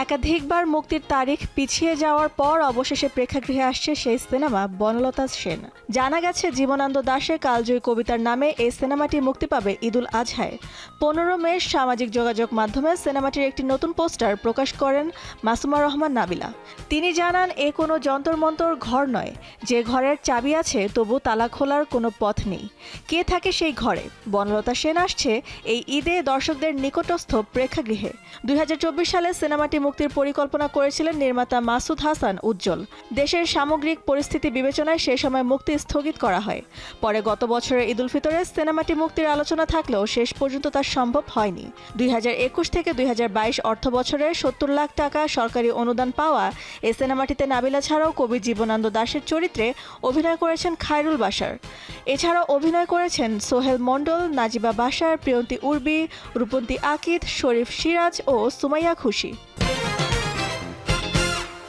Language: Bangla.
একাধিকবার মুক্তির তারিখ পিছিয়ে যাওয়ার পর অবশেষে প্রেক্ষাগৃহে আসছে সেই সিনেমা বনলতা সেন। জানা গেছে জীবনানন্দ দাশের কালজয়ী কবিতার নামে এই সিনেমাটি মুক্তি পাবে ঈদুল আজহায়। 15 মে সামাজিক যোগাযোগ মাধ্যমে সিনেমাটির একটি নতুন পোস্টার প্রকাশ করেন মাসুমা রহমান নাবিলা। তিনি জানান, এ কোনো যন্তর-মন্তর ঘর নয়, যে ঘরের চাবি আছে তবু তালা খোলার কোনো পথ নেই। কে থাকে সেই ঘরে? বনলতা সেন আসছে এই ঈদে দর্শকদের নিকটস্থ প্রেক্ষাগৃহে। 2024 সালে সিনেমাটি মুক্তির পরিকল্পনা করেছিলেন নির্মাতা মাসুদ হাসান উজ্জ্বল। দেশের সামগ্রিক পরিস্থিতি বিবেচনায় সে সময় মুক্তি স্থগিত করা হয়। পরে গত বছরের ঈদুল ফিতরে সিনেমাটি মুক্তির আলোচনা থাকলেও শেষ পর্যন্ত তা সম্ভব হয়নি। 2021 থেকে 2022 অর্থবছরে 70 লাখ টাকা সরকারি অনুদান পাওয়া এই সিনেমাটিতে নাবিলা ছাড়াও কবি জীবনানন্দ দাশের চরিত্রে অভিনয় করেছেন খায়রুল বাশার। এছাড়াও অভিনয় করেছেন সোহেল মণ্ডল, নাজিবা বাশার, প্রিয়ন্তী উর্বি, রূপন্তী আকিদ, শরীফ সিরাজ ও সুমাইয়া খুশি।